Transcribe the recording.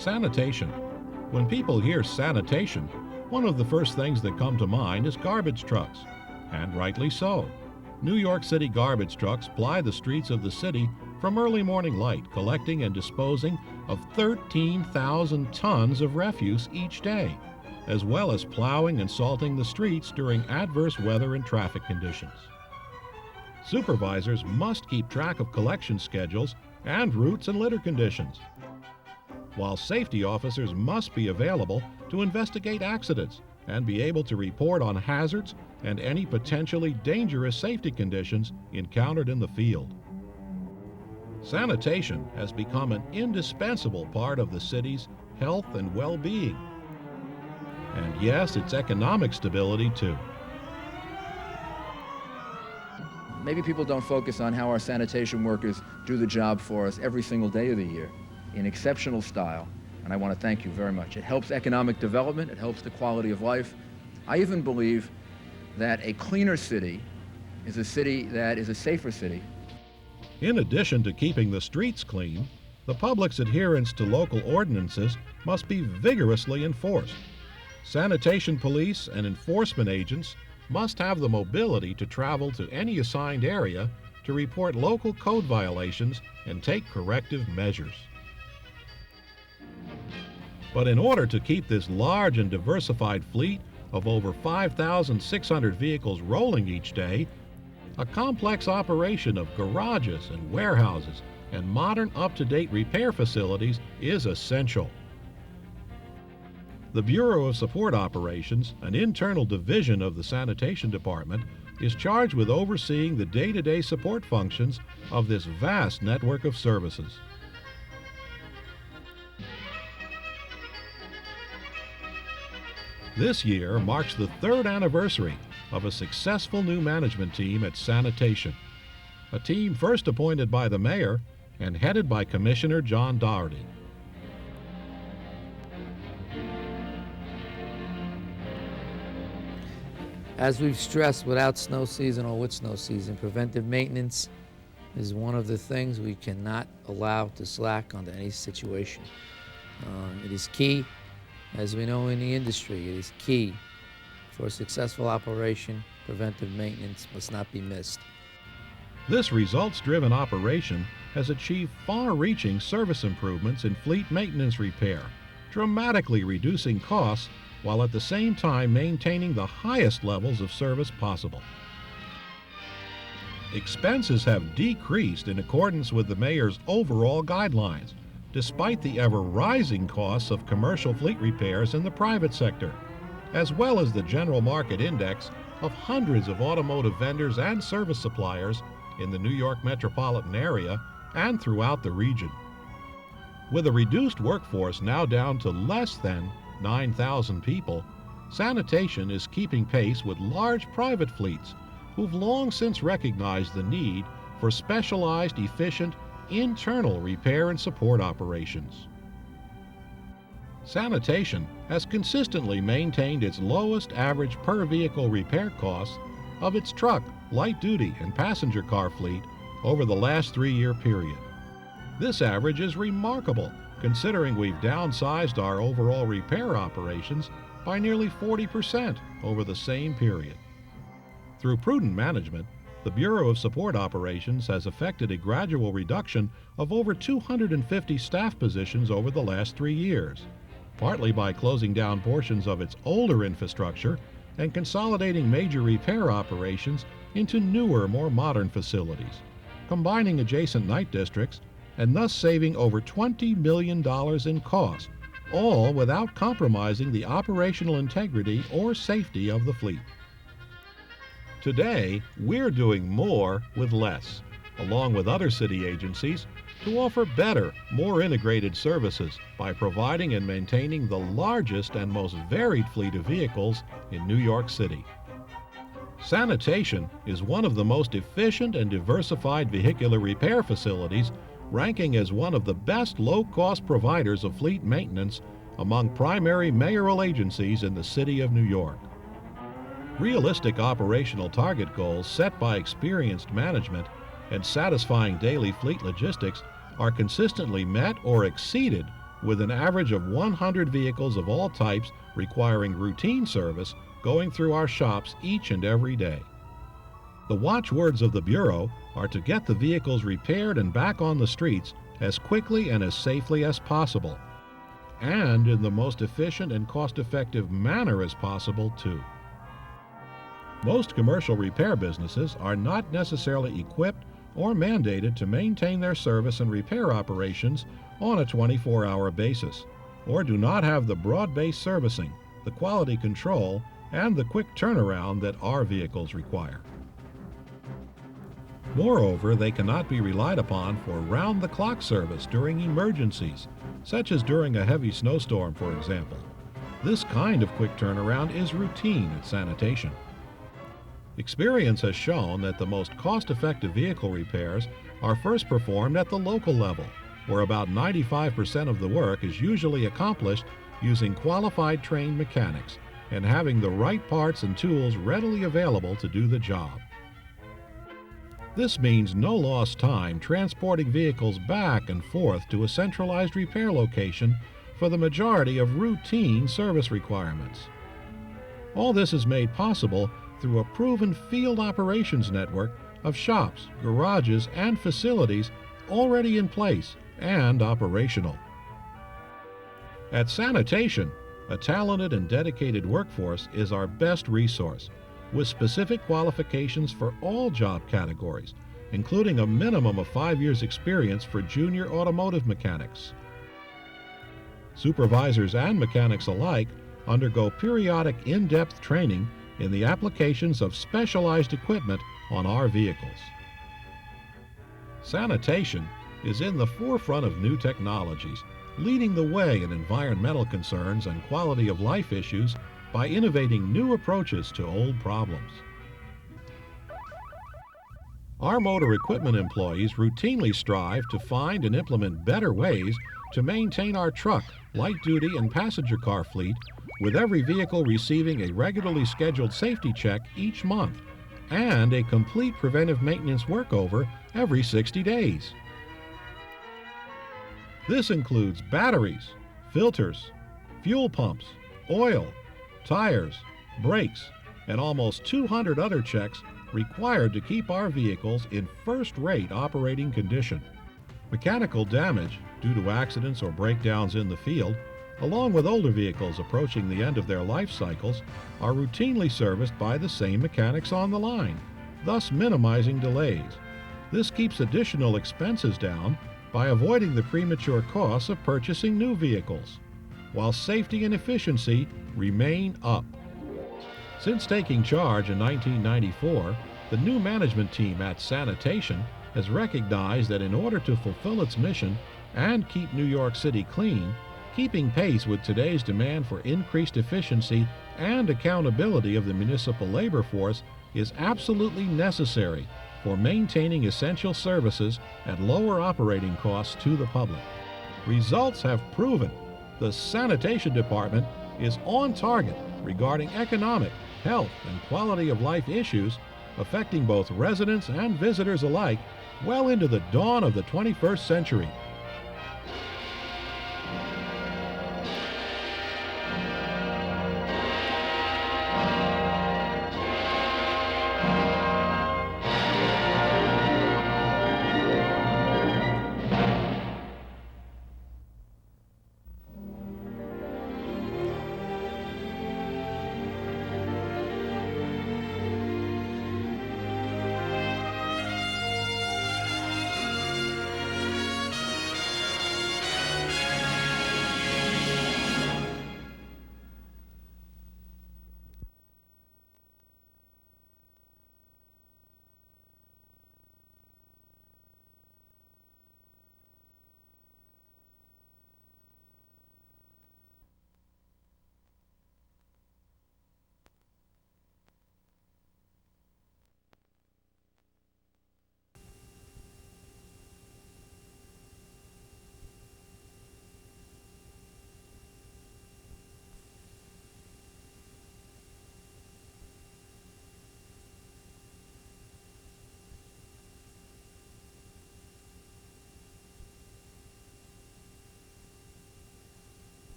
Sanitation. When people hear sanitation, one of the first things that come to mind is garbage trucks, and rightly so. New York City garbage trucks ply the streets of the city from early morning light, collecting and disposing of 13,000 tons of refuse each day, as well as plowing and salting the streets during adverse weather and traffic conditions. Supervisors must keep track of collection schedules and routes and litter conditions, while safety officers must be available to investigate accidents and be able to report on hazards and any potentially dangerous safety conditions encountered in the field. Sanitation has become an indispensable part of the city's health and well-being. And yes, its economic stability too. Maybe people don't focus on how our sanitation workers do the job for us every single day of the year in exceptional style, and I want to thank you very much. It helps economic development, it helps the quality of life. I even believe that a cleaner city is a city that is a safer city. In addition to keeping the streets clean, the public's adherence to local ordinances must be vigorously enforced. Sanitation police and enforcement agents must have the mobility to travel to any assigned area to report local code violations and take corrective measures. But in order to keep this large and diversified fleet of over 5,600 vehicles rolling each day, a complex operation of garages and warehouses and modern up-to-date repair facilities is essential. The Bureau of Support Operations, an internal division of the Sanitation Department, is charged with overseeing the day-to-day support functions of this vast network of services. This year marks the third anniversary of a successful new management team at Sanitation, a team first appointed by the mayor and headed by Commissioner John Doherty. As we've stressed, without snow season or with snow season, preventive maintenance is one of the things we cannot allow to slack under any situation. It is key, as we know in the industry, it is key for a successful operation. Preventive maintenance must not be missed. This results-driven operation has achieved far-reaching service improvements in fleet maintenance repair, dramatically reducing costs while at the same time maintaining the highest levels of service possible. Expenses have decreased in accordance with the mayor's overall guidelines, despite the ever-rising costs of commercial fleet repairs in the private sector, as well as the general market index of hundreds of automotive vendors and service suppliers in the New York metropolitan area and throughout the region. With a reduced workforce now down to less than 9,000 people, Sanitation is keeping pace with large private fleets who've long since recognized the need for specialized, efficient, internal repair and support operations. Sanitation has consistently maintained its lowest average per vehicle repair costs of its truck, light-duty, and passenger car fleet over the last 3-year period. This average is remarkable, considering we've downsized our overall repair operations by nearly 40% over the same period. Through prudent management, the Bureau of Support Operations has effected a gradual reduction of over 250 staff positions over the last 3 years, partly by closing down portions of its older infrastructure and consolidating major repair operations into newer, more modern facilities, combining adjacent night districts, and thus saving over $20 million in cost, all without compromising the operational integrity or safety of the fleet. Today, we're doing more with less, along with other city agencies, to offer better, more integrated services by providing and maintaining the largest and most varied fleet of vehicles in New York City. Sanitation is one of the most efficient and diversified vehicular repair facilities, ranking as one of the best low-cost providers of fleet maintenance among primary mayoral agencies in the city of New York. Realistic operational target goals set by experienced management and satisfying daily fleet logistics are consistently met or exceeded with an average of 100 vehicles of all types requiring routine service going through our shops each and every day. The watchwords of the Bureau are to get the vehicles repaired and back on the streets as quickly and as safely as possible, and in the most efficient and cost-effective manner as possible, too. Most commercial repair businesses are not necessarily equipped or mandated to maintain their service and repair operations on a 24-hour basis, or do not have the broad-based servicing, the quality control, and the quick turnaround that our vehicles require. Moreover, they cannot be relied upon for round-the-clock service during emergencies, such as during a heavy snowstorm, for example. This kind of quick turnaround is routine at Sanitation. Experience has shown that the most cost-effective vehicle repairs are first performed at the local level, where about 95% of the work is usually accomplished using qualified trained mechanics and having the right parts and tools readily available to do the job. This means no lost time transporting vehicles back and forth to a centralized repair location for the majority of routine service requirements. All this is made possible through a proven field operations network of shops, garages, and facilities already in place and operational. At Sanitation, a talented and dedicated workforce is our best resource, with specific qualifications for all job categories, including a minimum of 5 years' experience for junior automotive mechanics. Supervisors and mechanics alike undergo periodic in-depth training in the applications of specialized equipment on our vehicles. Sanitation is in the forefront of new technologies, leading the way in environmental concerns and quality of life issues by innovating new approaches to old problems. Our motor equipment employees routinely strive to find and implement better ways to maintain our truck, light-duty, and passenger car fleet, with every vehicle receiving a regularly scheduled safety check each month and a complete preventive maintenance workover every 60 days. This includes batteries, filters, fuel pumps, oil, tires, brakes, and almost 200 other checks required to keep our vehicles in first-rate operating condition. Mechanical damage due to accidents or breakdowns in the field, along with older vehicles approaching the end of their life cycles, are routinely serviced by the same mechanics on the line, thus minimizing delays. This keeps additional expenses down by avoiding the premature costs of purchasing new vehicles, while safety and efficiency remain up. Since taking charge in 1994, the new management team at Sanitation has recognized that in order to fulfill its mission and keep New York City clean, keeping pace with today's demand for increased efficiency and accountability of the municipal labor force is absolutely necessary for maintaining essential services at lower operating costs to the public. Results have proven the Sanitation Department is on target regarding economic, health, and quality of life issues affecting both residents and visitors alike well into the dawn of the 21st century.